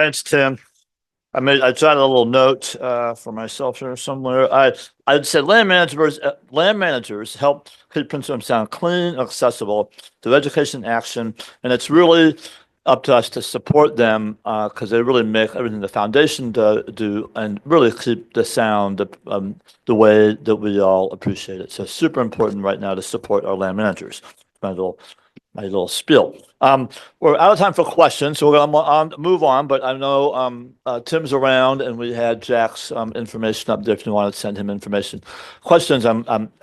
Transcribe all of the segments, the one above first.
Thanks, Tim. I jotted a little note for myself here somewhere. I'd say land managers help keep Prince William Sound clean, accessible to education action, and it's really up to us to support them because they really make everything the foundation do and really keep the sound the way that we all appreciate it. So super important right now to support our land managers. My little spiel. We're out of time for questions, so we're going to move on. But I know Tim's around, and we had Jack's information up there if you want to send him information. Questions, I'm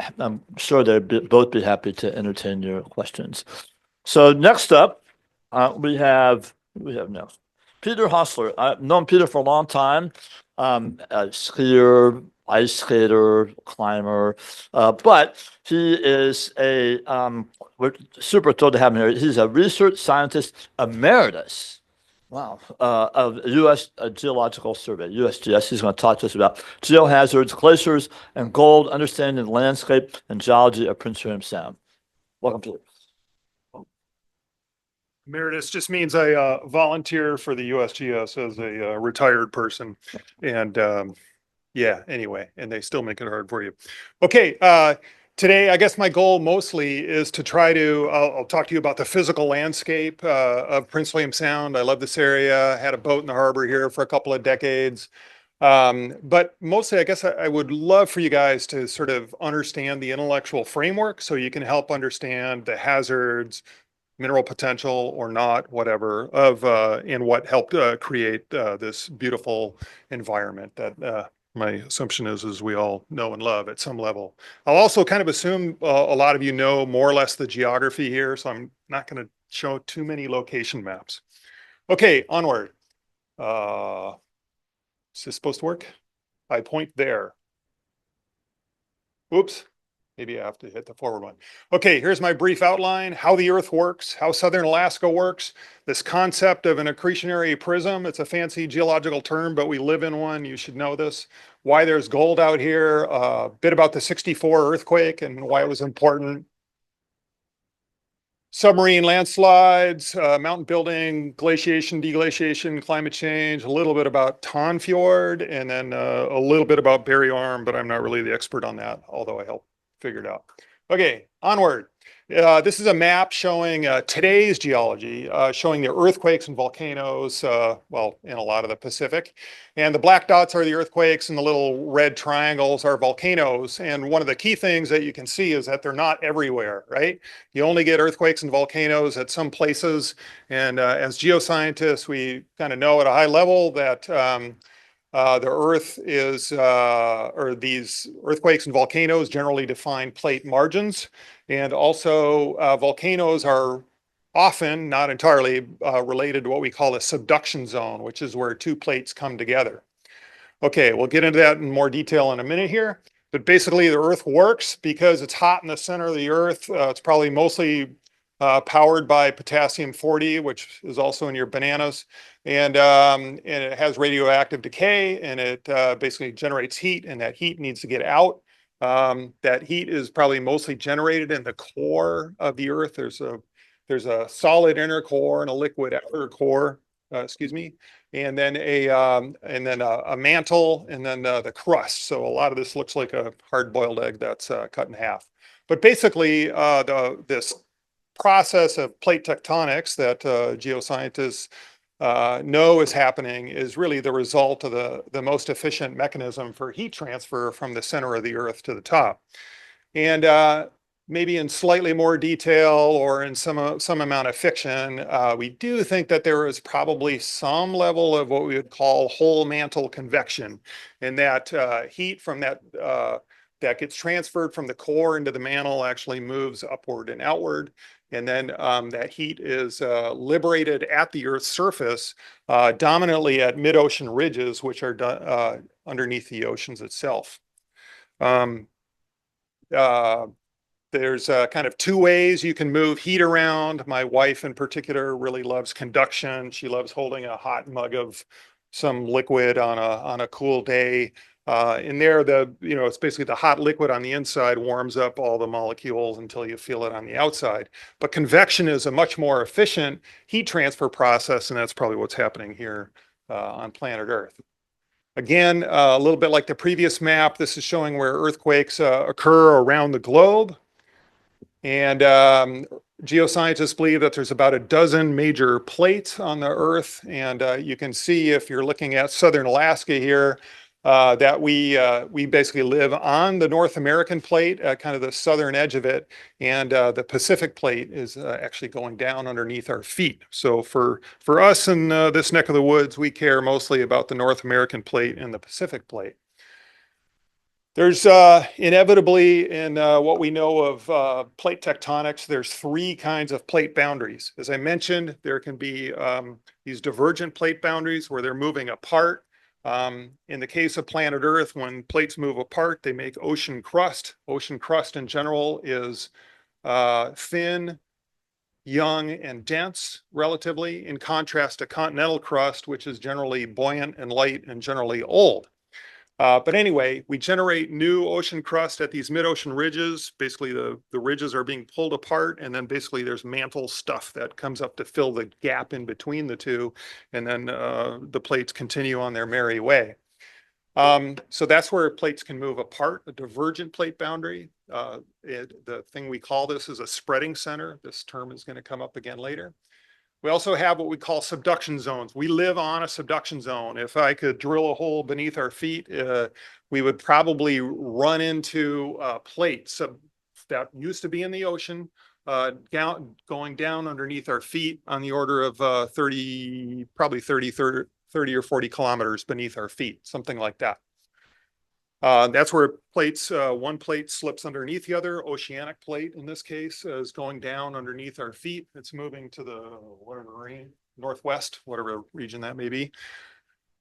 sure they'd both be happy to entertain your questions. So next up, we have next Peter Haeussler. I've known Peter for a long time. A skier, ice skater, climber, but he is we're super thrilled to have him here. He's a research scientist emeritus. Wow. Of U.S. Geological Survey, USGS. He's going to talk to us about geohazards, glaciers, and gold, understanding the landscape and geology of Prince William Sound. Welcome, Peter. Emeritus just means I volunteer for the USGS as a retired person. And yeah, anyway, and they still make it hard for you. Okay, today, I guess my goal mostly is to try to, I'll talk to you about the physical landscape of Prince William Sound. I love this area, had a boat in the harbor here for a couple of decades. But mostly, I guess I would love for you guys to sort of understand the intellectual framework so you can help understand the hazards, mineral potential or not, whatever, of and what helped create this beautiful environment that my assumption is we all know and love at some level. I'll also kind of assume a lot of you know more or less the geography here, so I'm not going to show too many location maps. Okay, onward. Is this supposed to work? I point there. Oops. Maybe I have to hit the forward one. Okay, here's my brief outline, how the Earth works, how Southern Alaska works, this concept of an accretionary prism. It's a fancy geological term, but we live in one. You should know this. Why there's gold out here, a bit about the '64 earthquake and why it was important. Submarine landslides, mountain building, glaciation, deglaciation, climate change, a little bit about Tonfjord, and then a little bit about Barry Arm, but I'm not really the expert on that, although I help figure it out. Okay, onward. This is a map showing today's geology, showing the earthquakes and volcanoes, well, in a lot of the Pacific. And the black dots are the earthquakes and the little red triangles are volcanoes. And one of the key things that you can see is that they're not everywhere, right? You only get earthquakes and volcanoes at some places. And as geoscientists, we kind of know at a high level that the Earth is, or these earthquakes and volcanoes generally define plate margins. And also volcanoes are often, not entirely, related to what we call a subduction zone, which is where two plates come together. Okay, we'll get into that in more detail in a minute here. But basically the Earth works because it's hot in the center of the Earth. It's probably mostly powered by potassium-40, which is also in your bananas. And it has radioactive decay, and it basically generates heat, and that heat needs to get out. That heat is probably mostly generated in the core of the Earth. There's a solid inner core and a liquid outer core, excuse me, and then a mantle, and then the crust. So a lot of this looks like a hard-boiled egg that's cut in half. But basically, this process of plate tectonics that geoscientists know is happening is really the result of the most efficient mechanism for heat transfer from the center of the Earth to the top. And maybe in slightly more detail or in some amount of fiction, we do think that there is probably some level of what we would call whole mantle convection, and that heat from that gets transferred from the core into the mantle actually moves upward and outward. And then that heat is liberated at the Earth's surface, dominantly at mid-ocean ridges, which are underneath the oceans itself. There's kind of two ways you can move heat around. My wife in particular really loves conduction. She loves holding a hot mug of some liquid on a cool day. In there, it's basically the hot liquid on the inside warms up all the molecules until you feel it on the outside. But convection is a much more efficient heat transfer process, and that's probably what's happening here on planet Earth. Again, a little bit like the previous map, this is showing where earthquakes occur around the globe. And geoscientists believe that there's about a dozen major plates on the Earth. And you can see if you're looking at southern Alaska here, that we basically live on the North American plate, kind of the southern edge of it. And the Pacific plate is actually going down underneath our feet. So for us in this neck of the woods, we care mostly about the North American plate and the Pacific plate. There's inevitably in what we know of plate tectonics, there's three kinds of plate boundaries. As I mentioned, there can be these divergent plate boundaries where they're moving apart. In the case of planet Earth, when plates move apart, they make ocean crust. Ocean crust in general is thin, young, and dense relatively, in contrast to continental crust, which is generally buoyant and light and generally old. But anyway, we generate new ocean crust at these mid-ocean ridges. Basically, the ridges are being pulled apart, and then basically there's mantle stuff that comes up to fill the gap in between the two, and then the plates continue on their merry way. So that's where plates can move apart, a divergent plate boundary. The thing we call this is a spreading center. This term is going to come up again later. We also have what we call subduction zones. We live on a subduction zone. If I could drill a hole beneath our feet, we would probably run into plates that used to be in the ocean, going down underneath our feet on the order of 30 or 40 kilometers beneath our feet, something like that. That's where plates, one plate slips underneath the other. Oceanic plate, in this case, is going down underneath our feet. It's moving to the northwest, whatever region that may be.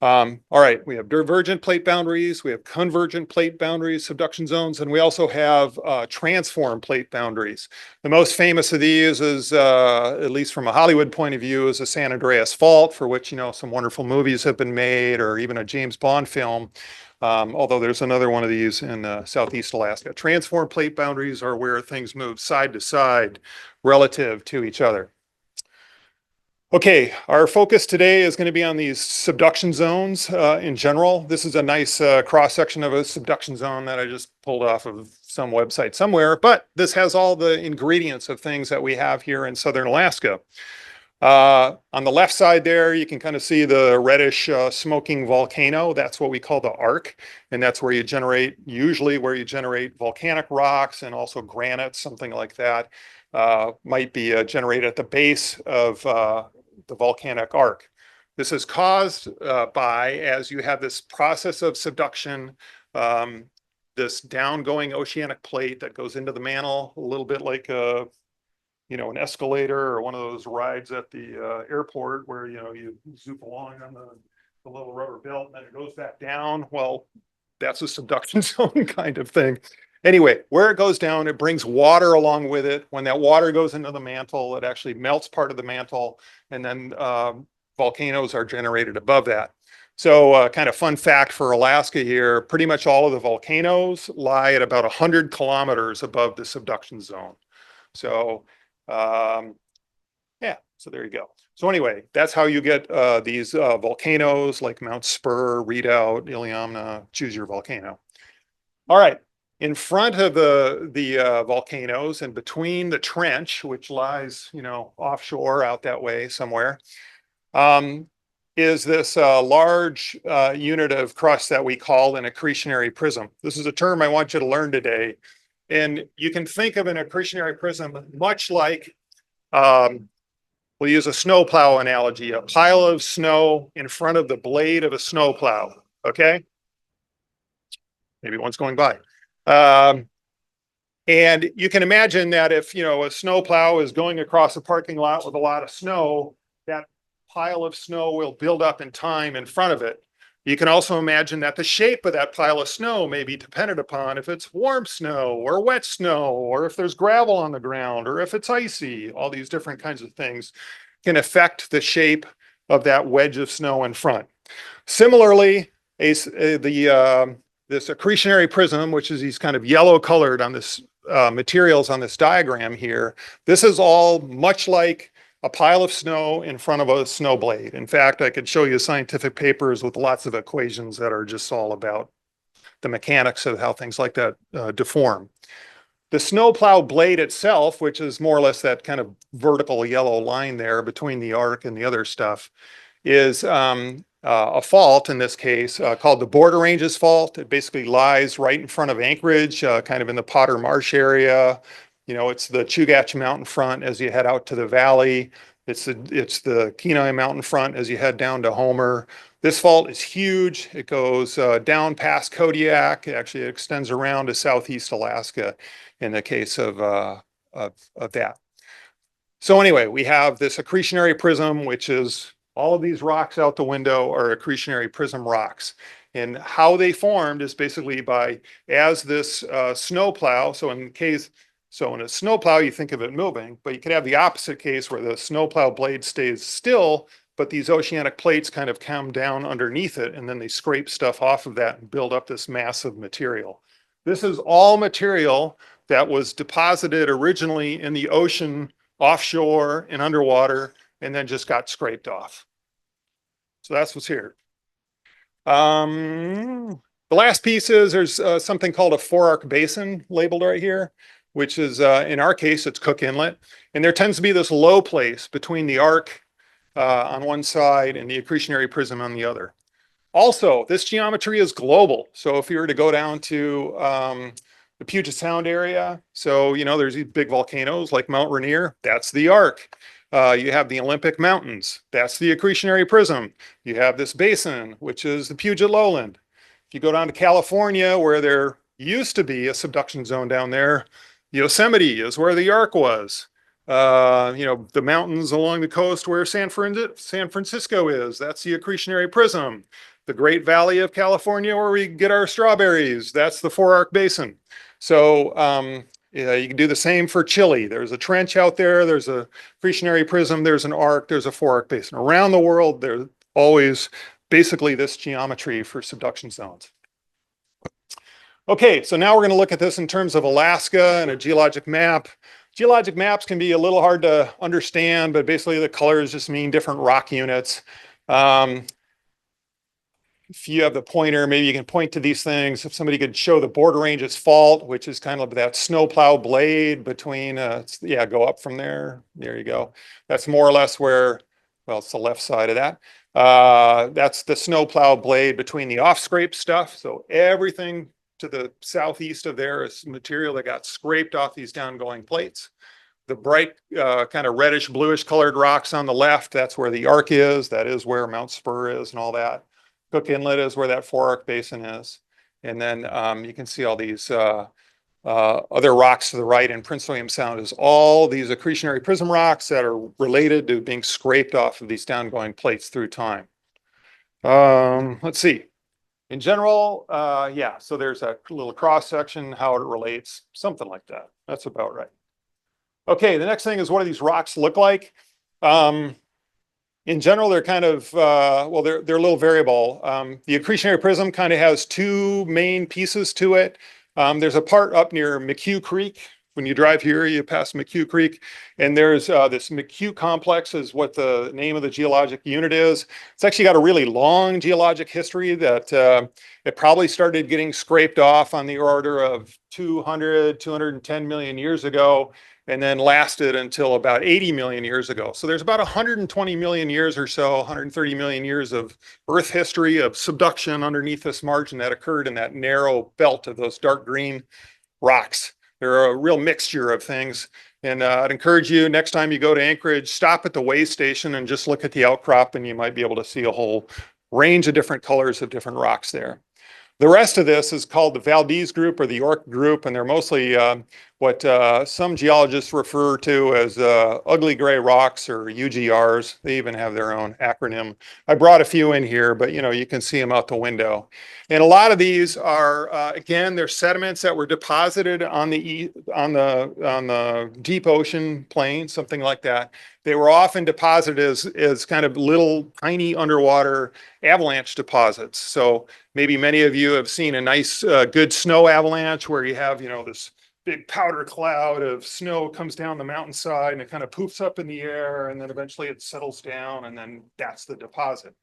All right, we have divergent plate boundaries, we have convergent plate boundaries, subduction zones, and we also have transform plate boundaries. The most famous of these is, at least from a Hollywood point of view, is the San Andreas Fault, for which, some wonderful movies have been made, or even a James Bond film. Although there's another one of these in Southeast Alaska. Transform plate boundaries are where things move side to side relative to each other. Okay, our focus today is going to be on these subduction zones in general. This is a nice cross-section of a subduction zone that I just pulled off of some website somewhere, but this has all the ingredients of things that we have here in southern Alaska. On the left side there, you can kind of see the reddish smoking volcano. That's what we call the arc. And that's where you generate, usually where you generate volcanic rocks and also granite, something like that. Might be generated at the base of the volcanic arc. This is caused by, as you have this process of subduction, this downgoing oceanic plate that goes into the mantle, a little bit like an escalator or one of those rides at the airport where, you zoom along on the little rubber belt and then it goes back down. Well, that's a subduction zone kind of thing. Anyway, where it goes down, it brings water along with it. When that water goes into the mantle, it actually melts part of the mantle, and then volcanoes are generated above that. So kind of fun fact for Alaska here, pretty much all of the volcanoes lie at about 100 kilometers above the subduction zone. So yeah, so there you go. So anyway, that's how you get these volcanoes like Mount Spur, Redoubt, Iliamna, choose your volcano. All right, in front of the volcanoes and between the trench, which lies, offshore out that way somewhere, is this large unit of crust that we call an accretionary prism. This is a term I want you to learn today. And you can think of an accretionary prism much like, we'll use a snowplow analogy, a pile of snow in front of the blade of a snowplow, okay? Maybe one's going by. And you can imagine that if, a snowplow is going across a parking lot with a lot of snow, that pile of snow will build up in time in front of it. You can also imagine that the shape of that pile of snow may be dependent upon if it's warm snow or wet snow, or if there's gravel on the ground, or if it's icy. All these different kinds of things can affect the shape of that wedge of snow in front. Similarly, this accretionary prism, which is these kind of yellow colored on this materials on this diagram here, this is all much like a pile of snow in front of a snow blade. In fact, I could show you scientific papers with lots of equations that are just all about the mechanics of how things like that deform. The snowplow blade itself, which is more or less that kind of vertical yellow line there between the arc and the other stuff, is a fault in this case called the Border Ranges Fault. It basically lies right in front of Anchorage, kind of in the Potter Marsh area. You know, it's the Chugach Mountain front as you head out to the valley. It's the Kenai Mountain front as you head down to Homer. This fault is huge. It goes down past Kodiak. Actually, it extends around to southeast Alaska in the case of that. So anyway, we have this accretionary prism, which is all of these rocks out the window are accretionary prism rocks. And how they formed is basically by, as this snowplow, so in a snowplow, you think of it moving, but you could have the opposite case where the snowplow blade stays still, but these oceanic plates kind of come down underneath it, and then they scrape stuff off of that and build up this massive material. This is all material that was deposited originally in the ocean, offshore and underwater, and then just got scraped off. So that's what's here. The last piece is there's something called a four-arc basin labeled right here, which is, in our case, it's Cook Inlet. And there tends to be this low place between the arc on one side and the accretionary prism on the other. Also, this geometry is global. So if you were to go down to the Puget Sound area, so, you know, there's these big volcanoes like Mount Rainier, that's the arc. You have the Olympic Mountains, that's the accretionary prism. You have this basin, which is the Puget Lowland. If you go down to California, where there used to be a subduction zone down there, Yosemite is where the arc was. You know, the mountains along the coast where San Francisco is, that's the accretionary prism. The Great Valley of California, where we get our strawberries, that's the Four Arc Basin. So yeah, you can do the same for Chile. There's a trench out there, there's a accretionary prism, there's an arc, there's a Four Arc Basin. Around the world, there's always basically this geometry for subduction zones. Okay, so now we're going to look at this in terms of Alaska and a geologic map. Geologic maps can be a little hard to understand, but basically the colors just mean different rock units. If you have the pointer, maybe you can point to these things. If somebody could show the Border Ranges Fault, which is kind of that snowplow blade between, yeah, go up from there. There you go. That's more or less where, well, it's the left side of that. That's the snowplow blade between the off-scrape stuff. So everything to the southeast of there is material that got scraped off these downgoing plates. The bright kind of reddish bluish colored rocks on the left, that's where the arc is. That is where Mount Spur is and all that. Cook Inlet is where that Four Arc Basin is. And then you can see all these other rocks to the right, and Prince William Sound is all these accretionary prism rocks that are related to being scraped off of these downgoing plates through time. Let's see. In general, yeah, so there's a little cross section, how it relates, something like that. That's about right. Okay, the next thing is what do these rocks look like? In general, they're kind of, well, they're a little variable. The accretionary prism kind of has two main pieces to it. There's a part up near McHugh Creek. When you drive here, you pass McHugh Creek, and there's this McHugh complex is what the name of the geologic unit is. It's actually got a really long geologic history that it probably started getting scraped off on the order of 210 million years ago, and then lasted until about 80 million years ago. So there's about 120 million years or so, 130 million years of Earth history of subduction underneath this margin that occurred in that narrow belt of those dark green rocks. They're a real mixture of things. And I'd encourage you, next time you go to Anchorage, stop at the way station and just look at the outcrop, and you might be able to see a whole range of different colors of different rocks there. The rest of this is called the Valdez group or the York group, and they're mostly what some geologists refer to as ugly gray rocks, or UGRs. They even have their own acronym. I brought a few in here, but you know, you can see them out the window. And a lot of these are, again, they're sediments that were deposited on the deep ocean plain, something like that. They were often deposited as kind of little tiny underwater avalanche deposits. So maybe many of you have seen a nice, good snow avalanche where you have, you know, this big powder cloud of snow comes down the mountainside and it kind of poofs up in the air, and then eventually it settles down, and then that's the deposit.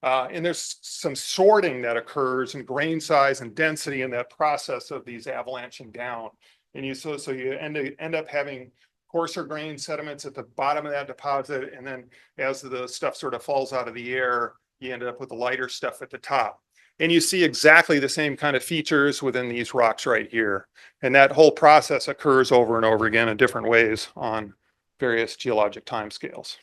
And there's some sorting that occurs in grain size and density in that process of these avalanching down. And so you end up having coarser grain sediments at the bottom of that deposit, and then as the stuff sort of falls out of the air, you end up with the lighter stuff at the top. And you see exactly the same kind of features within these rocks right here. And that whole process occurs over and over again in different ways on various geologic timescales.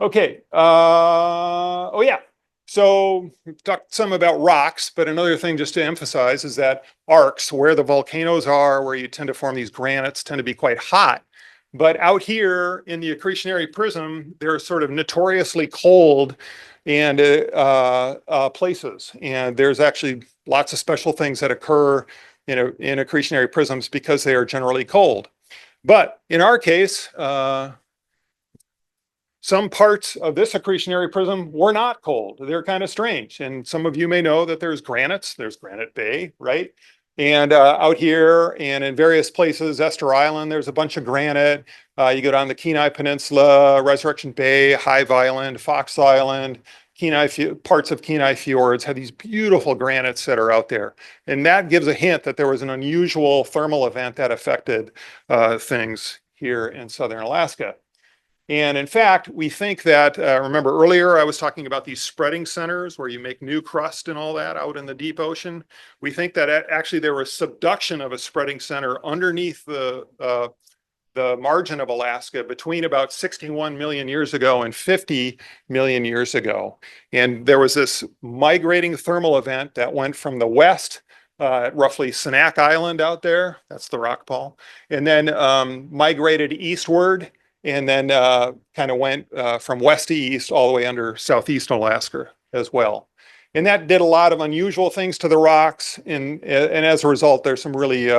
Okay. Oh yeah. So we've talked some about rocks, but another thing just to emphasize is that arcs, where the volcanoes are, where you tend to form these granites, tend to be quite hot. But out here in the accretionary prism, they're sort of notoriously cold and places. And there's actually lots of special things that occur in accretionary prisms because they are generally cold. But in our case, some parts of this accretionary prism were not cold. They're kind of strange. And some of you may know that there's granites. There's Granite Bay, right? And out here and in various places, Esther Island, there's a bunch of granite. You go down the Kenai Peninsula, Resurrection Bay, Hive Island, Fox Island, parts of Kenai Fjords have these beautiful granites that are out there. And that gives a hint that there was an unusual thermal event that affected things here in southern Alaska. And in fact, we think that, remember earlier I was talking about these spreading centers where you make new crust and all that out in the deep ocean. We think that actually there was subduction of a spreading center underneath the margin of Alaska between about 61 million years ago and 50 million years ago. And there was this migrating thermal event that went from the west roughly Sanak Island out there, that's the rock ball, and then migrated eastward, and then kind of went from west to east all the way under southeastern Alaska as well. And that did a lot of unusual things to the rocks, and as a result, there's some really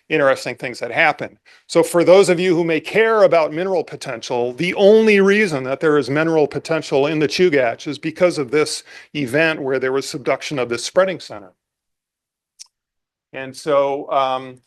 interesting things that happen. So for those of you who may care about mineral potential, the only reason that there is mineral potential in the Chugach is because of this event where there was subduction of this spreading center. And so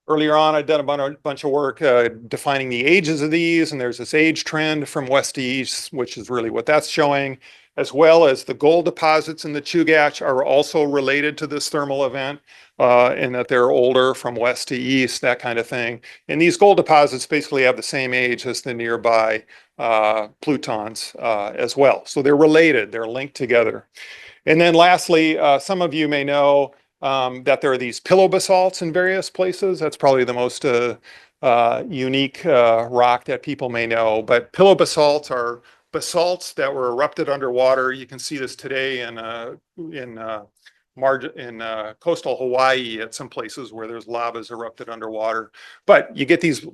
earlier on, I'd done a bunch of work defining the ages of these, and there's this age trend from west to east, which is really what that's showing, as well as the gold deposits in the Chugach are also related to this thermal event, in that they're older from west to east, that kind of thing. And these gold deposits basically have the same age as the nearby plutons as well. So they're related, they're linked together. And then lastly, some of you may know that there are these pillow basalts in various places. That's probably the most unique rock that people may know. But pillow basalts are basalts that were erupted underwater. You can see this today in coastal Hawaii at some places where there's lavas erupted underwater. But you get these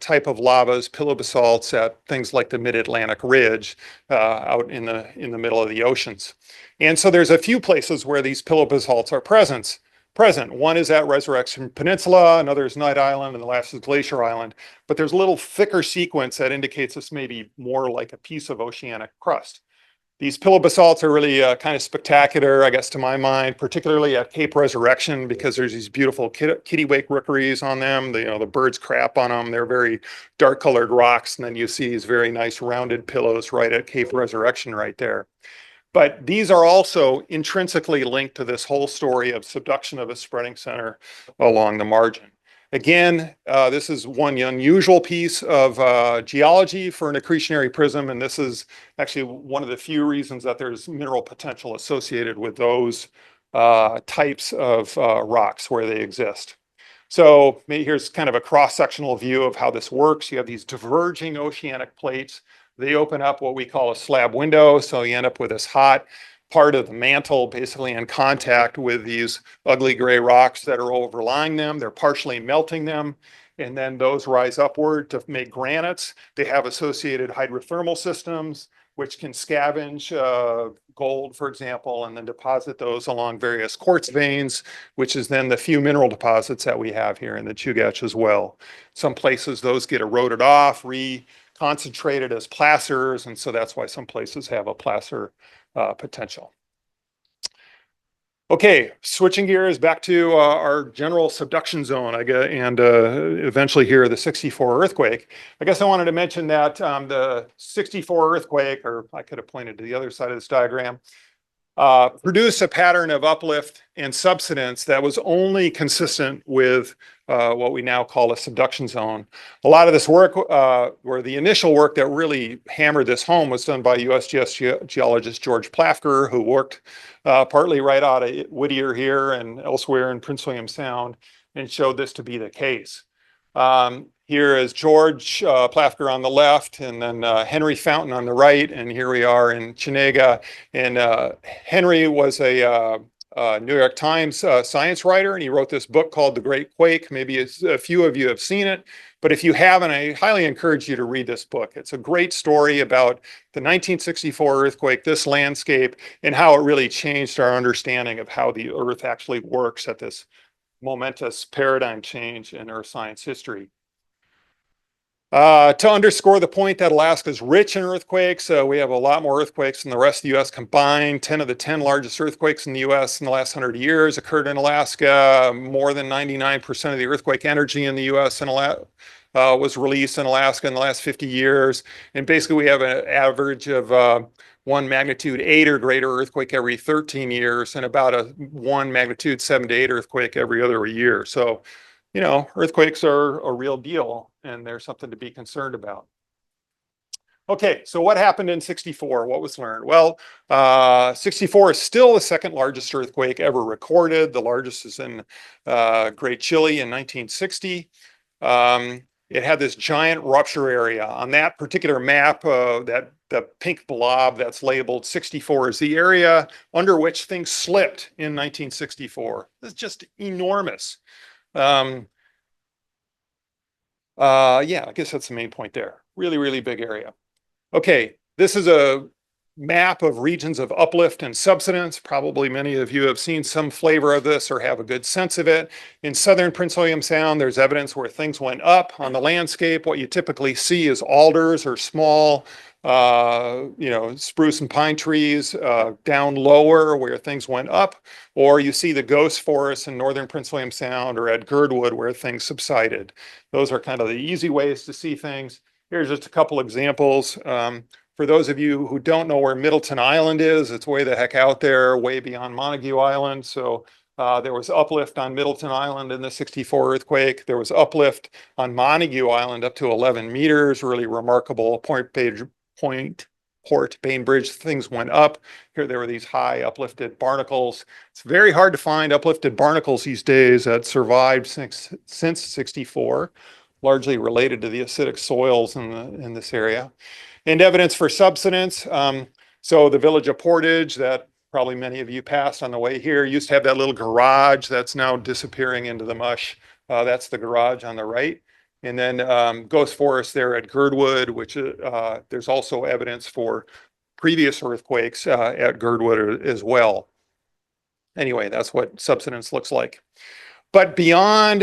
type of lavas, pillow basalts, at things like the Mid-Atlantic Ridge out in the middle of the oceans. And so there's a few places where these pillow basalts are present. One is at Resurrection Peninsula, another is Night Island, and the last is Glacier Island. But there's a little thicker sequence that indicates this may be more like a piece of oceanic crust. These pillow basalts are really kind of spectacular, I guess, to my mind, particularly at Cape Resurrection, because there's these beautiful kittiwake rookeries on them. The birds crap on them. They're very dark colored rocks. And then you see these very nice rounded pillows right at Cape Resurrection right there. But these are also intrinsically linked to this whole story of subduction of a spreading center along the margin. Again, this is one unusual piece of geology for an accretionary prism, and this is actually one of the few reasons that there's mineral potential associated with those types of rocks where they exist. So here's kind of a cross-sectional view of how this works. You have these diverging oceanic plates. They open up what we call a slab window, so you end up with this hot part of the mantle basically in contact with these ugly gray rocks that are overlying them. They're partially melting them, and then those rise upward to make granites. They have associated hydrothermal systems, which can scavenge gold, for example, and then deposit those along various quartz veins, which is then the few mineral deposits that we have here in the Chugach as well. Some places those get eroded off, concentrated as placers, and so that's why some places have a placer potential. Okay, switching gears back to our general subduction zone, and eventually here the 64 earthquake. I guess I wanted to mention that the 64 earthquake, or I could have pointed to the other side of this diagram, produced a pattern of uplift and subsidence that was only consistent with what we now call a subduction zone. A lot of this work, or the initial work that really hammered this home, was done by USGS geologist George Plafker, who worked partly right out of Whittier here and elsewhere in Prince William Sound, and showed this to be the case. Here is George Plafker on the left, and then Henry Fountain on the right, and here we are in Chenega. And Henry was a New York Times science writer, and he wrote this book called The Great Quake. Maybe a few of you have seen it, but if you haven't, I highly encourage you to read this book. It's a great story about the 1964 earthquake, this landscape, and how it really changed our understanding of how the Earth actually works at this momentous paradigm change in Earth science history. To underscore the point that Alaska is rich in earthquakes, we have a lot more earthquakes than the rest of the U.S. combined. 10 of the 10 largest earthquakes in the U.S. in the last 100 years occurred in Alaska. More than 99% of the earthquake energy in the U.S. Was released in Alaska in the last 50 years. And basically, we have an average of 1 magnitude 8 or greater earthquake every 13 years, and about a 1 magnitude 7 to 8 earthquake every other year. So, you know, earthquakes are a real deal, and they're something to be concerned about. Okay, so what happened in 64? What was learned? Well, 64 is still the second largest earthquake ever recorded. The largest is in Great Chile in 1960. It had this giant rupture area. On that particular map, the pink blob that's labeled 64 is the area under which things slipped in 1964. It's just enormous. Yeah, I guess that's the main point there. Really, really big area. Okay, this is a map of regions of uplift and subsidence. Probably many of you have seen some flavor of this or have a good sense of it. In southern Prince William Sound, there's evidence where things went up on the landscape. What you typically see is alders or small, spruce and pine trees down lower where things went up, or you see the ghost forests in northern Prince William Sound or at Girdwood where things subsided. Those are kind of the easy ways to see things. Here's just a couple examples. For those of you who don't know where Middleton Island is, it's way the heck out there, way beyond Montague Island. So there was uplift on Middleton Island in the 64 earthquake. There was uplift on Montague Island up to 11 meters, really remarkable. Port Bainbridge, things went up. Here there were these high uplifted barnacles. It's very hard to find uplifted barnacles these days that survived since 64, largely related to the acidic soils in this area. And evidence for subsidence. So the village of Portage that probably many of you passed on the way here used to have that little garage that's now disappearing into the mush. That's the garage on the right. And then Ghost Forest there at Girdwood, which there's also evidence for previous earthquakes at Girdwood as well. Anyway, that's what subsidence looks like. But beyond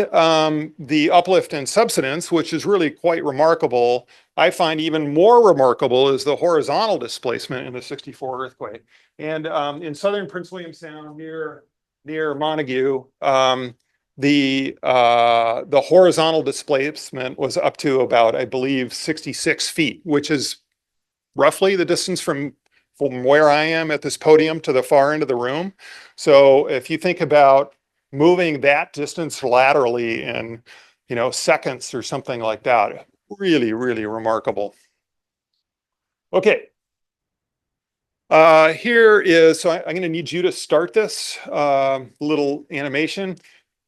the uplift and subsidence, which is really quite remarkable, I find even more remarkable is the horizontal displacement in the 64 earthquake. And in southern Prince William Sound near Montague, the horizontal displacement was up to about, I believe, 66 feet, which is roughly the distance from where I am at this podium to the far end of the room. So if you think about moving that distance laterally in, seconds or something like that, really, really remarkable. Okay. Here is, so I'm going to need you to start this little animation.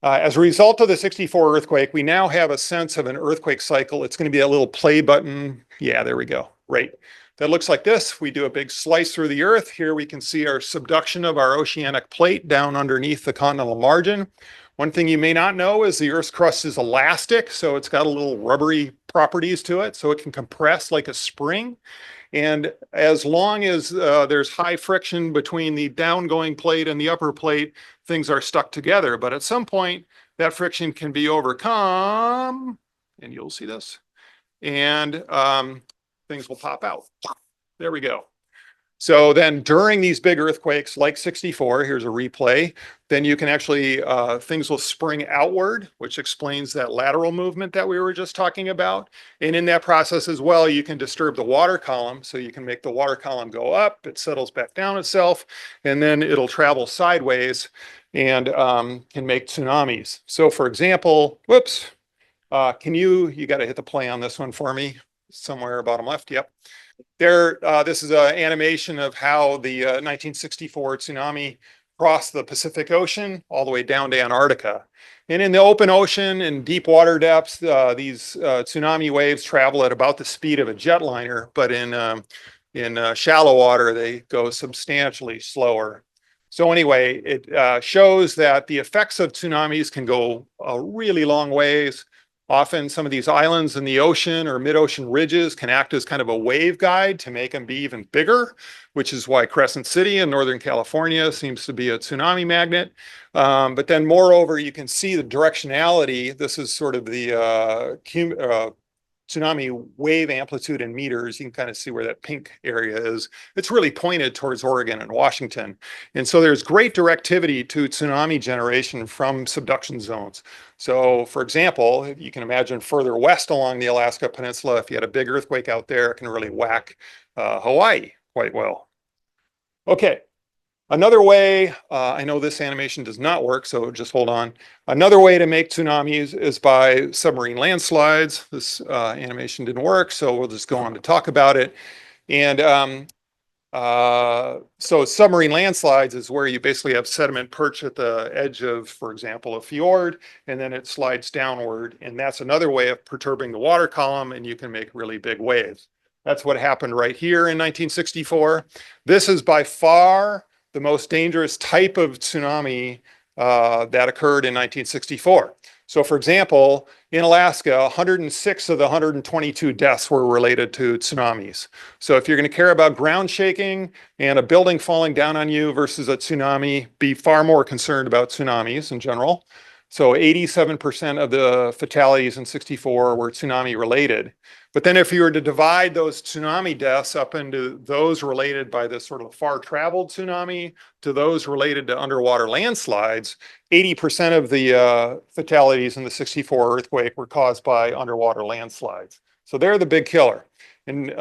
As a result of the 64 earthquake, we now have a sense of an earthquake cycle. It's going to be a little play button. Yeah, there we go. Right. That looks like this. We do a big slice through the earth. Here we can see our subduction of our oceanic plate down underneath the continental margin. One thing you may not know is the Earth's crust is elastic, so it's got a little rubbery properties to it, so it can compress like a spring. And as long as there's high friction between the downgoing plate and the upper plate, things are stuck together. But at some point, that friction can be overcome, and you'll see this, and things will pop out. There we go. So then during these big earthquakes like 64, here's a replay, then you can actually, things will spring outward, which explains that lateral movement that we were just talking about. And in that process as well, you can disturb the water column. So you can make the water column go up, it settles back down itself, and then it'll travel sideways and can make tsunamis. So for example, whoops, you got to hit the play on this one for me, somewhere bottom left, yep. There, this is an animation of how the 1964 tsunami crossed the Pacific Ocean all the way down to Antarctica. And in the open ocean and deep water depths, these tsunami waves travel at about the speed of a jetliner, but in shallow water, they go substantially slower. So anyway, it shows that the effects of tsunamis can go a really long ways. Often some of these islands in the ocean or mid-ocean ridges can act as kind of a wave guide to make them be even bigger, which is why Crescent City in Northern California seems to be a tsunami magnet. But then moreover, you can see the directionality. This is sort of the tsunami wave amplitude in meters. You can kind of see where that pink area is. It's really pointed towards Oregon and Washington. And so there's great directivity to tsunami generation from subduction zones. So for example, you can imagine further west along the Alaska Peninsula, if you had a big earthquake out there, it can really whack Hawaii quite well. Okay. Another way, I know this animation does not work, so just hold on. Another way to make tsunamis is by submarine landslides. This animation didn't work, so we'll just go on to talk about it. And so submarine landslides is where you basically have sediment perch at the edge of, for example, a fjord, and then it slides downward. And that's another way of perturbing the water column, and you can make really big waves. That's what happened right here in 1964. This is by far the most dangerous type of tsunami that occurred in 1964. So for example, in Alaska, 106 of the 122 deaths were related to tsunamis. So if you're going to care about ground shaking and a building falling down on you versus a tsunami, be far more concerned about tsunamis in general. So 87% of the fatalities in 64 were tsunami related. But then if you were to divide those tsunami deaths up into those related by this sort of far traveled tsunami to those related to underwater landslides, 80% of the fatalities in the 64 earthquake were caused by underwater landslides. So they're the big killer. And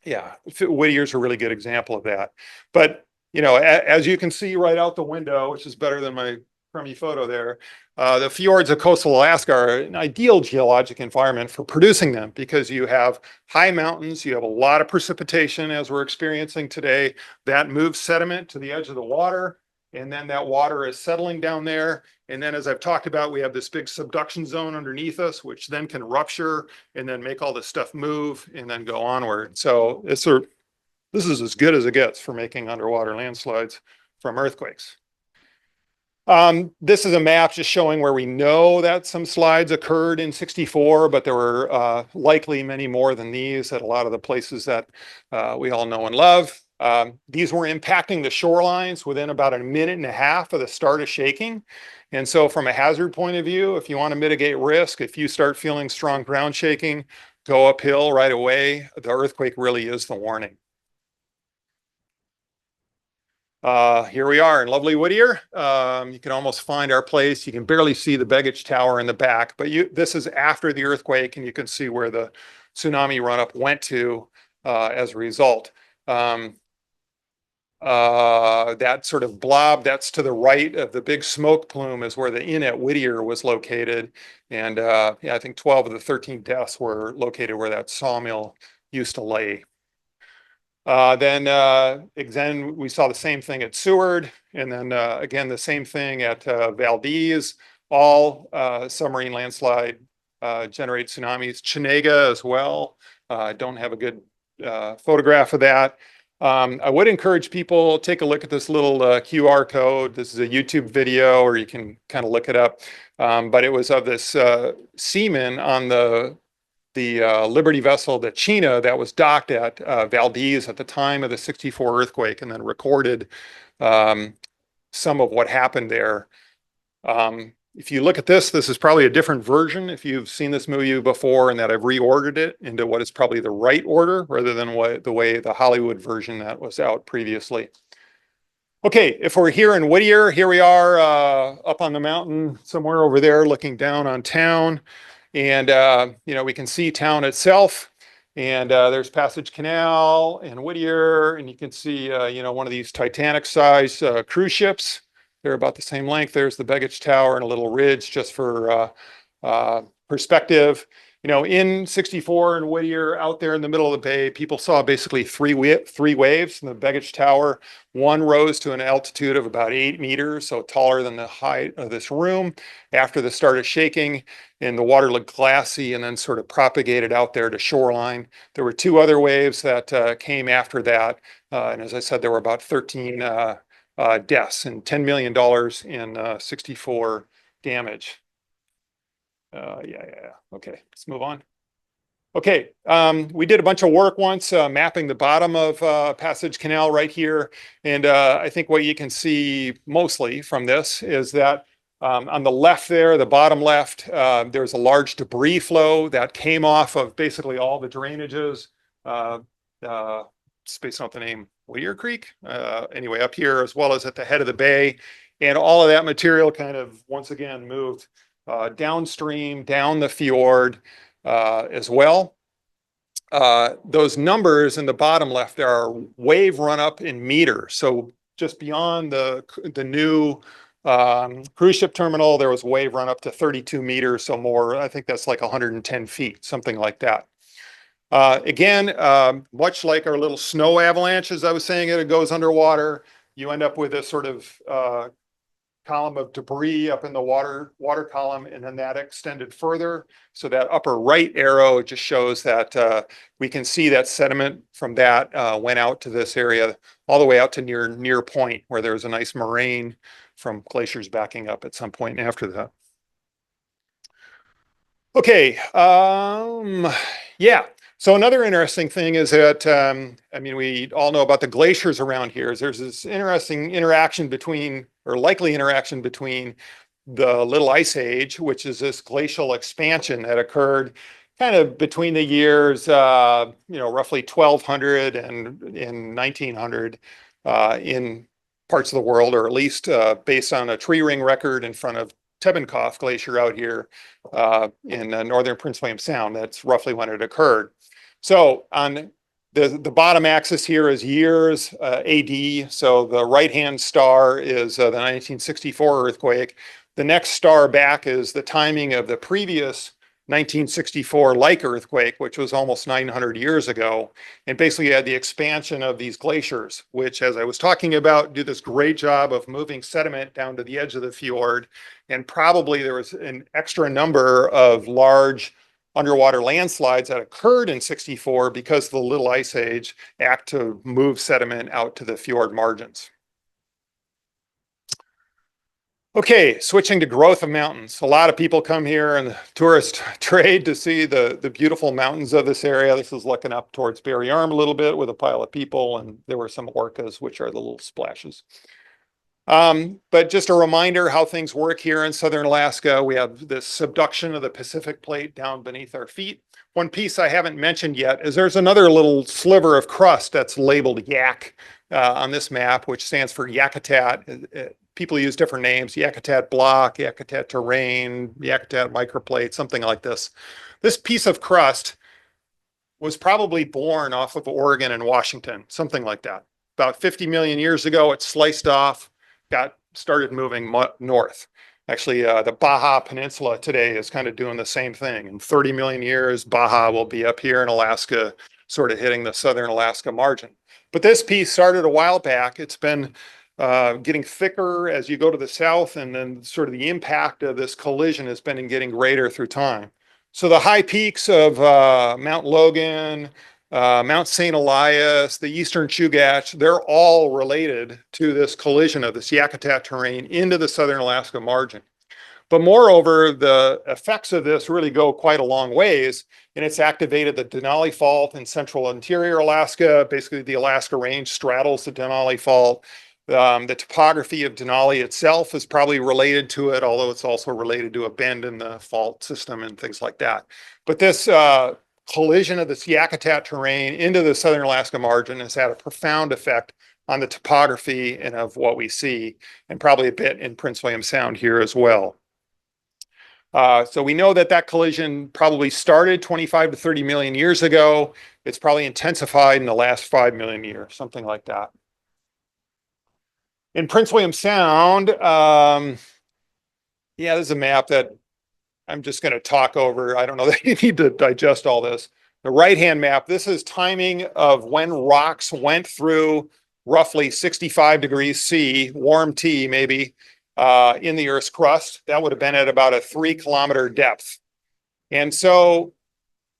yeah, Whittier's a really good example of that. But, you know, as you can see right out the window, which is better than my crummy photo there, the fjords of coastal Alaska are an ideal geologic environment for producing them because you have high mountains, you have a lot of precipitation as we're experiencing today that moves sediment to the edge of the water, and then that water is settling down there. And then as I've talked about, we have this big subduction zone underneath us, which then can rupture and then make all this stuff move and then go onward. So this is as good as it gets for making underwater landslides from earthquakes. This is a map just showing where we know that some slides occurred in 64, but there were likely many more than these at a lot of the places that we all know and love. These were impacting the shorelines within about a minute and a half of the start of shaking. And so from a hazard point of view, if you want to mitigate risk, if you start feeling strong ground shaking, go uphill right away. The earthquake really is the warning. Here we are in lovely Whittier. You can almost find our place. You can barely see the Begich Tower in the back, but this is after the earthquake, and you can see where the tsunami run-up went to as a result. That sort of blob that's to the right of the big smoke plume is where the inn at Whittier was located. And yeah, I think 12 of the 13 deaths were located where that sawmill used to lay. Then we saw the same thing at Seward, and then again the same thing at Valdez. All submarine landslide generate tsunamis. Chenega as well. I don't have a good photograph of that. I would encourage people take a look at this little QR code. This is a YouTube video, or you can kind of look it up. But it was of this seaman on the Liberty vessel, the Chena, that was docked at Valdez at the time of the 64 earthquake, and then recorded some of what happened there. If you look at this, this is probably a different version if you've seen this movie before, and that I've reordered it into what is probably the right order rather than the way the Hollywood version that was out previously. Okay, if we're here in Whittier, here we are up on the mountain somewhere over there looking down on town. And, we can see town itself. And there's Passage Canal and Whittier. And you can see, one of these Titanic-sized cruise ships. They're about the same length. There's the Baggage Tower and a little ridge just for perspective. In 64 in Whittier, out there in the middle of the bay, people saw basically three waves in the Baggage Tower. One rose to an altitude of about 8 meters, so taller than the height of this room. After the started shaking, and the water looked glassy and then sort of propagated out there to shoreline. There were 2 other waves that came after that. And as I said, there were about 13 deaths and $10 million in 64 damage. Okay, let's move on. Okay, we did a bunch of work once mapping the bottom of Passage Canal right here. And I think what you can see mostly from this is that on the left there, the bottom left, there's a large debris flow that came off of basically all the drainages. Spaced out the name Whittier Creek. Anyway, up here as well as at the head of the bay. And all of that material kind of once again moved downstream, down the fjord as well. Those numbers in the bottom left there are wave run up in meters. So just beyond the new cruise ship terminal, there was wave run up to 32 meters, so more. I think that's like 110 feet, something like that. Again, much like our little snow avalanche, as I was saying, it goes underwater. You end up with a sort of column of debris up in the water column, and then that extended further. So that upper right arrow just shows that we can see that sediment from that went out to this area, all the way out to near point, where there's a nice moraine from glaciers backing up at some point after that. Okay, yeah. So another interesting thing is that, we all know about the glaciers around here. There's this interesting interaction between, or likely interaction between the Little Ice Age, which is this glacial expansion that occurred kind of between the years, roughly 1200 and 1900 in parts of the world, or at least based on a tree ring record in front of Tebenkopf Glacier out here in northern Prince William Sound. That's roughly when it occurred. So on the bottom axis here is years AD. So the right-hand star is the 1964 earthquake. The next star back is the timing of the previous 1964 like earthquake, which was almost 900 years ago. And basically you had the expansion of these glaciers, which, as I was talking about, do this great job of moving sediment down to the edge of the fjord. And probably there was an extra number of large underwater landslides that occurred in 64 because the Little Ice Age act to move sediment out to the fjord margins. Okay, switching to growth of mountains. A lot of people come here in the tourist trade to see the beautiful mountains of this area. This is looking up towards Barry Arm a little bit with a pile of people, and there were some orcas, which are the little splashes. But just a reminder how things work here in southern Alaska. We have this subduction of the Pacific plate down beneath our feet. One piece I haven't mentioned yet is there's another little sliver of crust that's labeled Yak on this map, which stands for Yakutat. People use different names: Yakutat Block, Yakutat Terrain, Yakutat Microplate, something like this. This piece of crust was probably born off of Oregon and Washington, something like that. About 50 million years ago, it sliced off, started moving north. Actually, the Baja Peninsula today is kind of doing the same thing. In 30 million years, Baja will be up here in Alaska, sort of hitting the southern Alaska margin. But this piece started a while back. It's been getting thicker as you go to the south, and then sort of the impact of this collision has been getting greater through time. So the high peaks of Mount Logan, Mount St. Elias, the Eastern Chugach, they're all related to this collision of this Yakutat terrain into the southern Alaska margin. But moreover, the effects of this really go quite a long ways, and it's activated the Denali Fault in central interior Alaska. Basically, the Alaska Range straddles the Denali Fault. The topography of Denali itself is probably related to it, although it's also related to a bend in the fault system and things like that. But this collision of this Yakutat terrain into the southern Alaska margin has had a profound effect on the topography and of what we see, and probably a bit in Prince William Sound here as well. So we know that that collision probably started 25 to 30 million years ago. It's probably intensified in the last 5 million years, something like that. In Prince William Sound, yeah, this is a map that I'm just going to talk over. I don't know that you need to digest all this. The right-hand map, this is timing of when rocks went through roughly 65 degrees C, warm T maybe, in the Earth's crust. That would have been at about a 3-kilometer depth. And so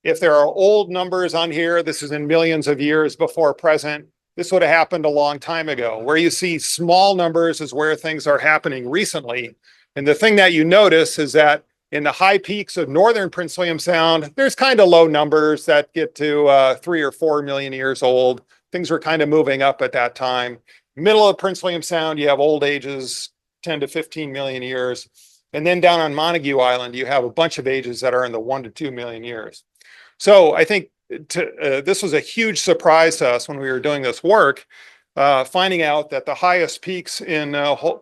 if there are old numbers on here, this is in millions of years before present. This would have happened a long time ago. Where you see small numbers is where things are happening recently. And the thing that you notice is that in the high peaks of northern Prince William Sound, there's kind of low numbers that get to 3 or 4 million years old. Things were kind of moving up at that time. Middle of Prince William Sound, you have old ages, 10 to 15 million years. And then down on Montague Island, you have a bunch of ages that are in the 1 to 2 million years. So I think this was a huge surprise to us when we were doing this work, finding out that the highest peaks in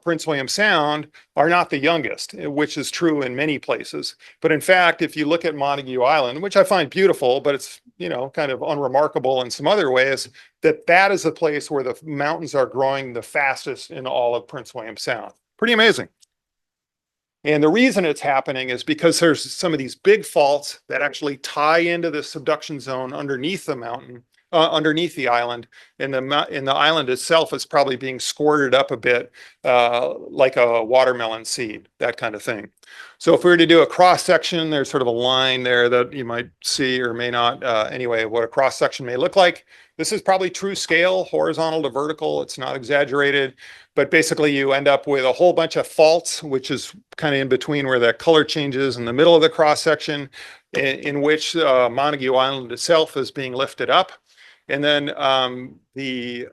Prince William Sound are not the youngest, which is true in many places. But in fact, if you look at Montague Island, which I find beautiful, but it's, you know, kind of unremarkable in some other ways, that is the place where the mountains are growing the fastest in all of Prince William Sound. Pretty amazing. And the reason it's happening is because there's some of these big faults that actually tie into the subduction zone underneath the mountain, underneath the island. And the island itself is probably being squirted up a bit, like a watermelon seed, that kind of thing. So if we were to do a cross section, there's sort of a line there that you might see or may not. Anyway, what a cross section may look like. This is probably true scale, horizontal to vertical. It's not exaggerated. But basically, you end up with a whole bunch of faults, which is kind of in between where the color changes in the middle of the cross section, in which Montague Island itself is being lifted up. And then the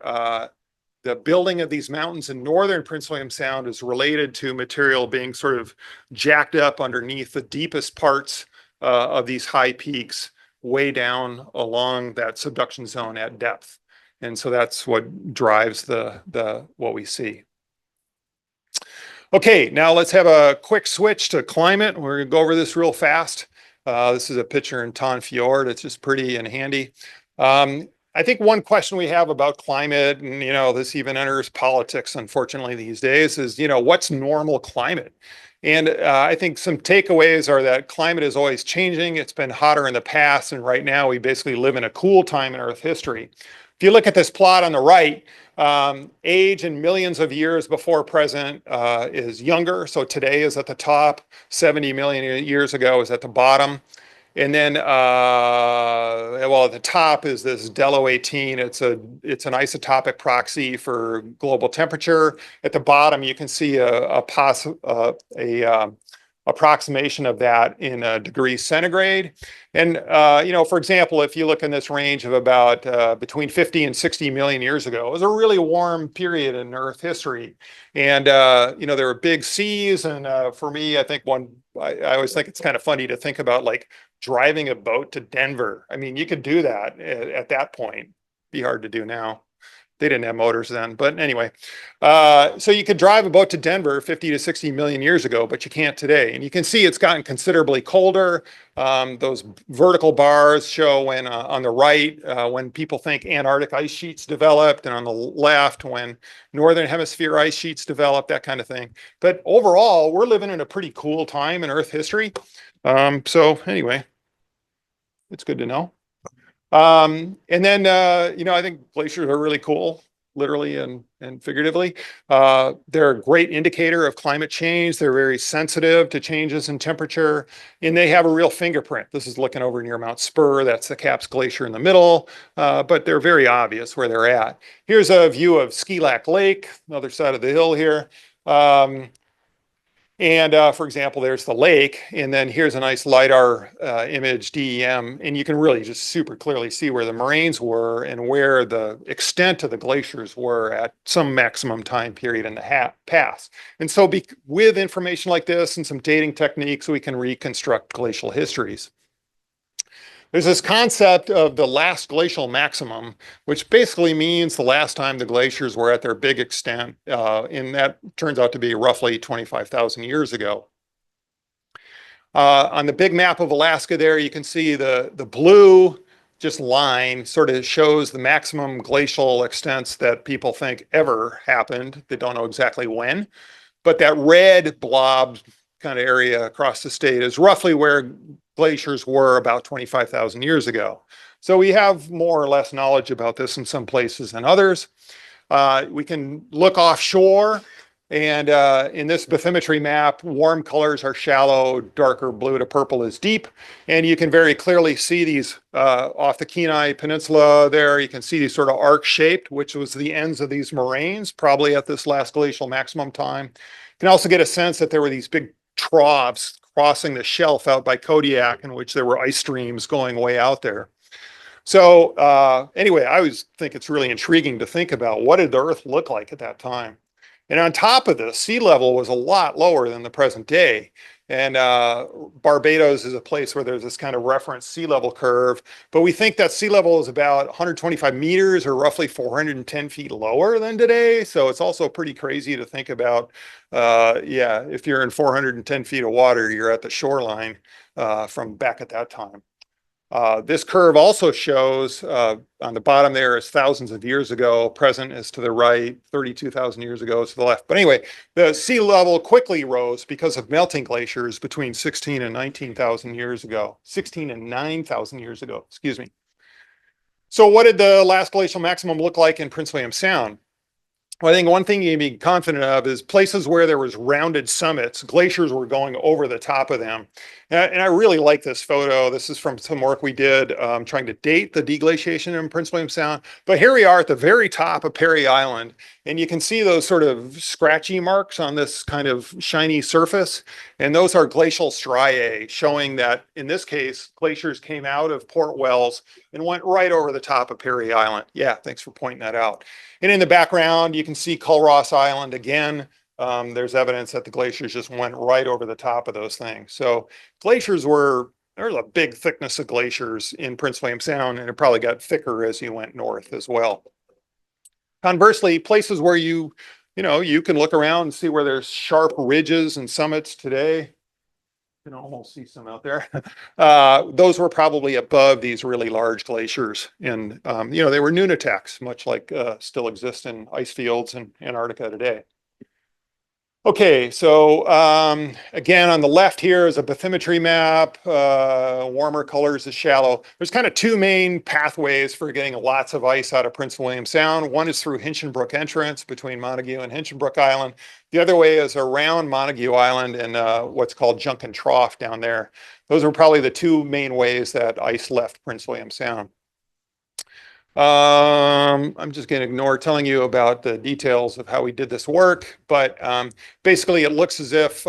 building of these mountains in northern Prince William Sound is related to material being sort of jacked up underneath the deepest parts of these high peaks, way down along that subduction zone at depth. And so that's what drives what we see. Okay, now let's have a quick switch to climate. We're gonna go over this real fast. This is a picture in Ton Fjord. It's just pretty and handy. I think one question we have about climate, and you know, this even enters politics, unfortunately, these days, is, you know, what's normal climate? And I think some takeaways are that climate is always changing. It's been hotter in the past, and right now we basically live in a cool time in Earth history. If you look at this plot on the right, age in millions of years before present is younger. So today is at the top, 70 million years ago is at the bottom. And then, well, at the top is this Delo 18. It's an isotopic proxy for global temperature. At the bottom, you can see a approximation of that in degrees centigrade. And, you know, for example, if you look in this range of about between 50 and 60 million years ago, it was a really warm period in Earth history. And, you know, there were big seas. And for me, I think I always think it's kind of funny to think about like driving a boat to Denver. I mean, you could do that at that point. Be hard to do now. They didn't have motors then, but anyway. So you could drive a boat to Denver 50 to 60 million years ago, but you can't today. And you can see it's gotten considerably colder. Those vertical bars show when on the right, when people think Antarctic ice sheets developed, and on the left, when Northern Hemisphere ice sheets developed, that kind of thing. But overall, we're living in a pretty cool time in Earth history. So anyway, it's good to know. And then, you know, I think glaciers are really cool, literally and figuratively. They're a great indicator of climate change. They're very sensitive to changes in temperature, and they have a real fingerprint. This is looking over near Mount Spur. That's the Capps Glacier in the middle, but they're very obvious where they're at. Here's a view of Ski Lac Lake, other side of the hill here. And for example, there's the lake, and then here's a nice LiDAR image, DEM, and you can really just super clearly see where the moraines were and where the extent of the glaciers were at some maximum time period in the past. And so with information like this and some dating techniques, we can reconstruct glacial histories. There's this concept of the last glacial maximum, which basically means the last time the glaciers were at their big extent, and that turns out to be roughly 25,000 years ago. On the big map of Alaska there, you can see the blue just line sort of shows the maximum glacial extents that people think ever happened. They don't know exactly when, but that red blob kind of area across the state is roughly where glaciers were about 25,000 years ago. So we have more or less knowledge about this in some places than others. We can look offshore, and in this bathymetry map, warm colors are shallow, darker blue to purple is deep. And you can very clearly see these off the Kenai Peninsula there. You can see these sort of arc-shaped, which was the ends of these moraines, probably at this last glacial maximum time. You can also get a sense that there were these big troughs crossing the shelf out by Kodiak, in which there were ice streams going way out there. So anyway, I always think it's really intriguing to think about what did the Earth look like at that time. And on top of this, sea level was a lot lower than the present day. And Barbados is a place where there's this kind of reference sea level curve. But we think that sea level is about 125 meters or roughly 410 feet lower than today. So it's also pretty crazy to think about, yeah, if you're in 410 feet of water, you're at the shoreline from back at that time. This curve also shows on the bottom there is thousands of years ago, present is to the right, 32,000 years ago is to the left. But anyway, the sea level quickly rose because of melting glaciers between 16 and 19,000 years ago, 16 and 9,000 years ago, excuse me. So what did the last glacial maximum look like in Prince William Sound? Well, I think one thing you can be confident of is places where there was rounded summits, glaciers were going over the top of them. And I really like this photo. This is from some work we did trying to date the deglaciation in Prince William Sound. But here we are at the very top of Perry Island, and you can see those sort of scratchy marks on this kind of shiny surface. And those are glacial striae, showing that in this case, glaciers came out of Port Wells and went right over the top of Perry Island. Yeah, thanks for pointing that out. And in the background, you can see Culross Island again. There's evidence that the glaciers just went right over the top of those things. So glaciers there's a big thickness of glaciers in Prince William Sound, and it probably got thicker as you went north as well. Conversely, places where you can look around and see where there's sharp ridges and summits today. You can almost see some out there. Those were probably above these really large glaciers. And, they were nunataks, much like still exist in ice fields in Antarctica today. Okay, so again, on the left here is a bathymetry map. Warmer colors is shallow. There's kind of two main pathways for getting lots of ice out of Prince William Sound. One is through Hinchinbrook Entrance between Montague and Hinchinbrook Island. The other way is around Montague Island and what's called Junkin Trough down there. Those are probably the two main ways that ice left Prince William Sound. I'm just going to ignore telling you about the details of how we did this work, but basically it looks as if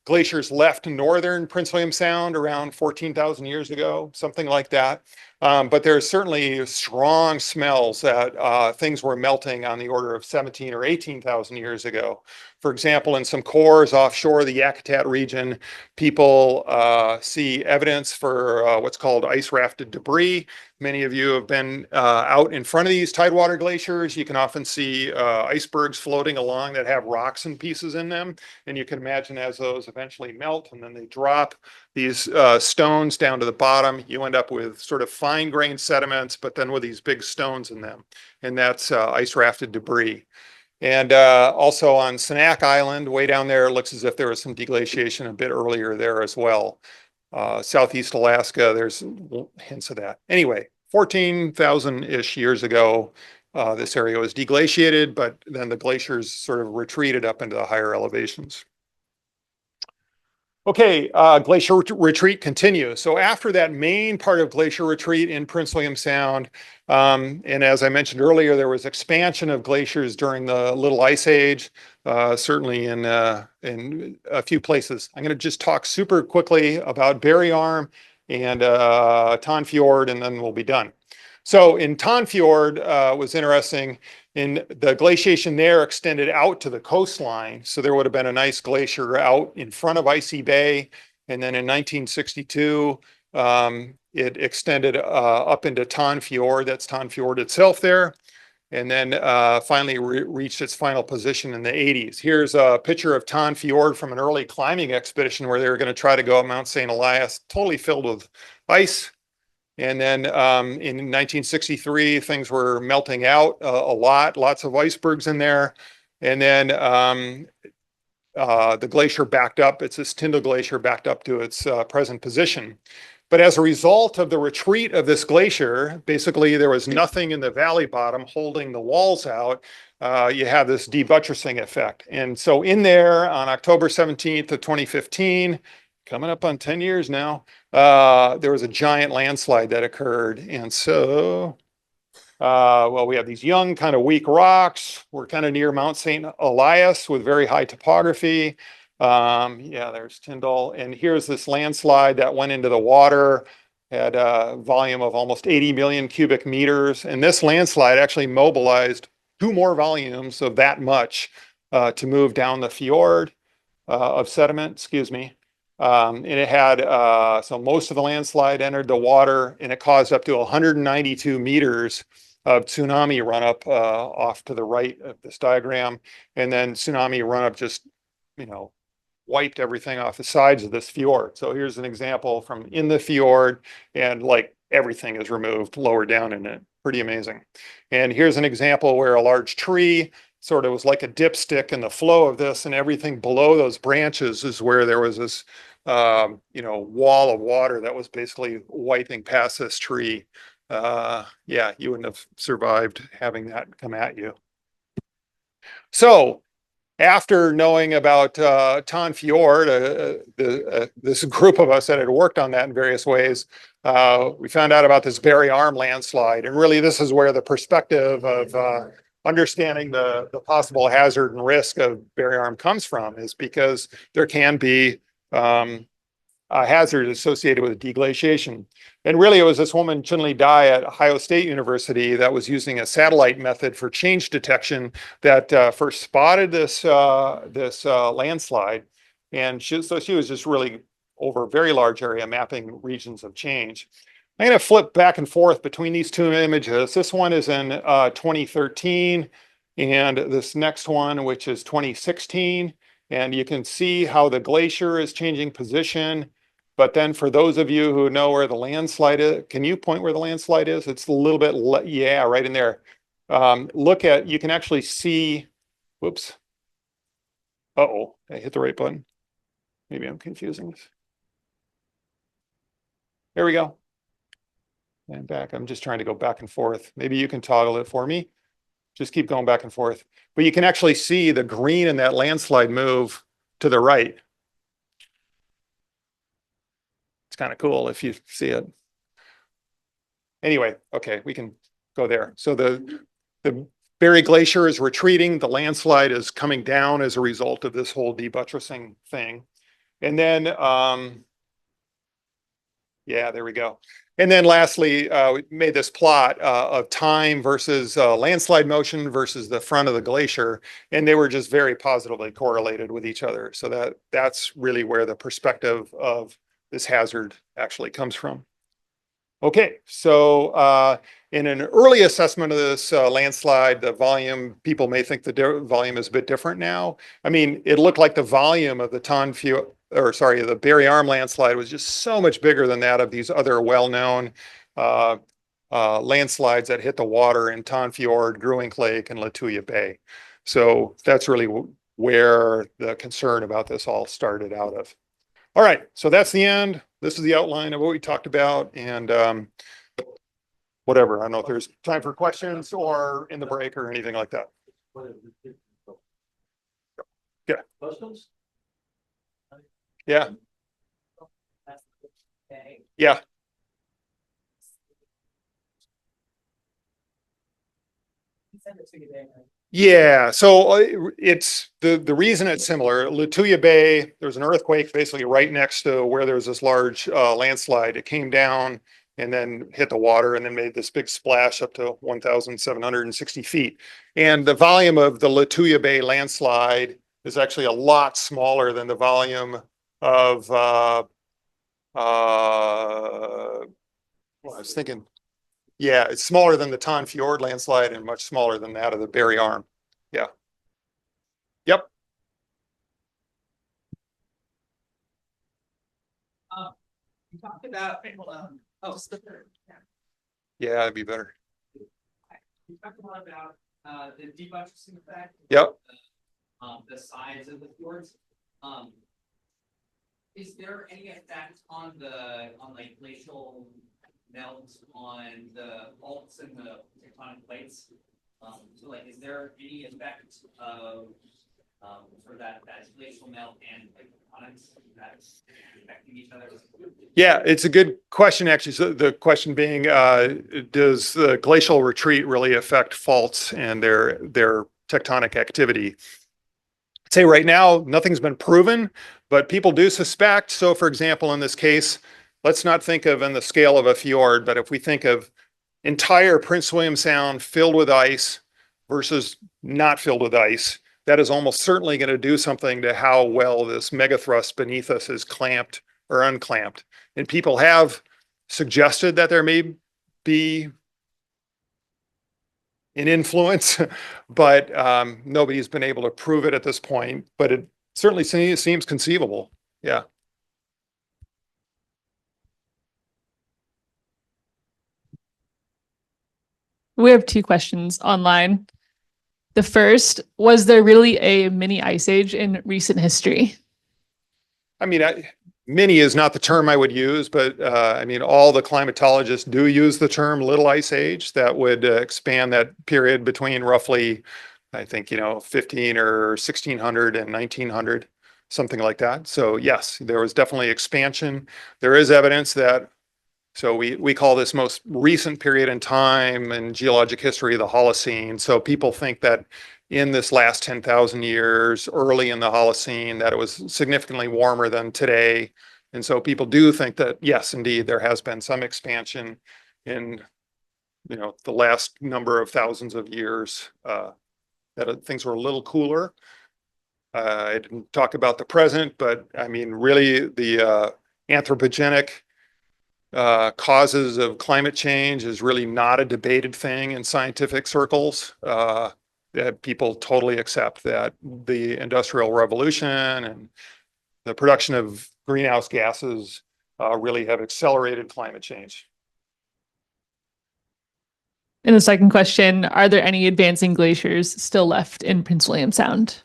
glaciers left northern Prince William Sound around 14,000 years ago, something like that. But there's certainly strong smells that things were melting on the order of 17 or 18,000 years ago. For example, in some cores offshore the Yakutat region, people see evidence for what's called ice rafted debris. Many of you have been out in front of these tidewater glaciers. You can often see icebergs floating along that have rocks and pieces in them. And you can imagine as those eventually melt and then they drop these stones down to the bottom, you end up with sort of fine-grained sediments, but then with these big stones in them. And that's ice rafted debris. And also on Sanak Island, way down there, it looks as if there was some deglaciation a bit earlier there as well. Southeast Alaska, there's hints of that. Anyway, 14,000-ish years ago, this area was deglaciated, but then the glaciers sort of retreated up into the higher elevations. Okay, glacier retreat continues. So after that main part of glacier retreat in Prince William Sound, and as I mentioned earlier, there was expansion of glaciers during the Little Ice Age, certainly in a few places. I'm going to just talk super quickly about Barry Arm and Tanfjord, and then we'll be done. So in Tanfjord was interesting. In the glaciation there extended out to the coastline. So there would have been a nice glacier out in front of Icy Bay. And then in 1962, it extended up into Tanfjord. That's Tanfjord itself there. And then finally reached its final position in the 80s. Here's a picture of Tanfjord from an early climbing expedition where they were going to try to go up Mount St. Elias, totally filled with ice. And then in 1963, things were melting out a lot, lots of icebergs in there. And then the glacier backed up. It's this Tyndall Glacier backed up to its present position. But as a result of the retreat of this glacier, basically there was nothing in the valley bottom holding the walls out. You have this debuttressing effect. And so in there on October 17th of 2015, coming up on 10 years now, there was a giant landslide that occurred. And so, well, we have these young kind of weak rocks. We're kind of near Mount St. Elias with very high topography. Yeah, there's Tyndall. And here's this landslide that went into the water, had a volume of almost 80 million cubic meters. And this landslide actually mobilized 2 more volumes of that much to move down the fjord of sediment, excuse me. And it had, so most of the landslide entered the water and it caused up to 192 meters of tsunami run up off to the right of this diagram. And then tsunami run up just, you know, wiped everything off the sides of this fjord. So here's an example from in the fjord and like everything is removed lower down in it. Pretty amazing. And here's an example where a large tree sort of was like a dipstick in the flow of this, and everything below those branches is where there was this you know, wall of water that was basically wiping past this tree. Yeah, you wouldn't have survived having that come at you. So after knowing about Tanfjord, this group of us that had worked on that in various ways, we found out about this Barry Arm landslide. And really, this is where the perspective of understanding the possible hazard and risk of Barry Arm comes from, is because there can be a hazard associated with deglaciation. And really, it was this woman, Chun-Li Dai at Ohio State University, that was using a satellite method for change detection that first spotted this landslide. And so she was just really over a very large area mapping regions of change. I'm going to flip back and forth between these 2 images. This one is in 2013, and this next one, which is 2016. And you can see how the glacier is changing position. But then for those of you who know where the landslide is, can you point where the landslide is? It's a little bit, yeah, right in there. Look at, you can actually see, whoops. Uh-oh, I hit the right button. Maybe I'm confusing this. There we go. And back, I'm just trying to go back and forth. Maybe you can toggle it for me. Just keep going back and forth. But you can actually see the green in that landslide move to the right. It's kind of cool if you see it. Anyway, okay, we can go there. So the Barry Glacier is retreating. The landslide is coming down as a result of this whole debuttressing thing. And then, yeah, there we go. And then lastly, we made this plot of time versus landslide motion versus the front of the glacier. And they were just very positively correlated with each other. So that's really where the perspective of this hazard actually comes from. Okay, so in an early assessment of this landslide, the volume, people may think the volume is a bit different now. I mean, it looked like the volume of the the Barry Arm landslide was just so much bigger than that of these other well-known landslides that hit the water in Tanfjord, Gruing Lake, and Lituya Bay. So that's really where the concern about this all started out of. All right, so that's the end. This is the outline of what we talked about, and whatever. I don't know if there's time for questions or in the break or anything like that. Yeah. Questions? Yeah. Yeah. Yeah, so it's the reason it's similar. Lituya Bay, there's an earthquake basically right next to where there's this large landslide. It came down and then hit the water and then made this big splash up to 1,760 feet. And the volume of the Lituya Bay landslide is actually a lot smaller than the volume of well, I was thinking, yeah, it's smaller than the Ton Fjord landslide and much smaller than that of the Barry Arm. Yeah. Yep. You talked about, Yeah, that'd be better. you talked a lot about the debuttressing effect. Yep. The size of the fjords. Is there any effect on like glacial melt on the faults and the tectonic plates? So like, is there any effect of for that glacial melt and like tectonics that's affecting each other? Yeah, it's a good question, actually. So the question being, does the glacial retreat really affect faults and their tectonic activity? I'd say right now, nothing's been proven, but people do suspect. So for example, in this case, let's not think of in the scale of a fjord, but if we think of entire Prince William Sound filled with ice versus not filled with ice, that is almost certainly going to do something to how well this megathrust beneath us is clamped or unclamped. And people have suggested that there may be an influence, but nobody's been able to prove it at this point. But it certainly seems conceivable. Yeah. We have two questions online. The first, was there really a mini ice age in recent history? I mean, mini is not the term I would use, but I mean, all the climatologists do use the term little ice age. That would expand that period between roughly, I think, 15 or 1600 and 1900, something like that. So yes, there was definitely expansion. There is evidence that, so we call this most recent period in time in geologic history the Holocene. So people think that in this last 10,000 years, early in the Holocene, that it was significantly warmer than today. And so people do think that, yes, indeed, there has been some expansion in, the last number of thousands of years, that things were a little cooler. I didn't talk about the present, but I mean, really the anthropogenic causes of climate change is really not a debated thing in scientific circles. That people totally accept that the Industrial Revolution and the production of greenhouse gases really have accelerated climate change. And the second question, are there any advancing glaciers still left in Prince William Sound?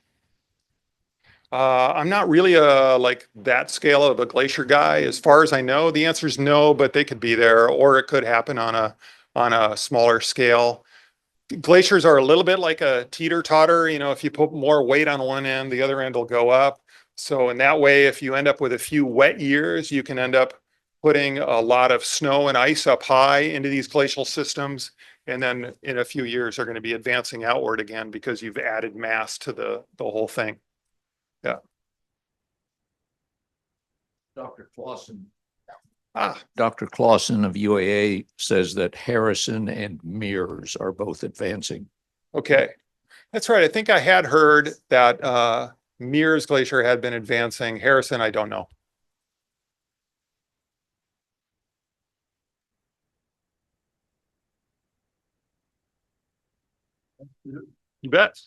I'm not really like that scale of a glacier guy. As far as I know, the answer is no, but they could be there, or it could happen on a smaller scale. Glaciers are a little bit like a teeter-totter. If you put more weight on one end, the other end will go up. So in that way, if you end up with a few wet years, you can end up putting a lot of snow and ice up high into these glacial systems. And then in a few years, they're going to be advancing outward again because you've added mass to the whole thing. Yeah. Dr. Clausen. Ah, Dr. Clausen of UAA says that Harrison and Mears are both advancing. okay. That's right. I think I had heard that Mears Glacier had been advancing. Harrison, I don't know. You bet.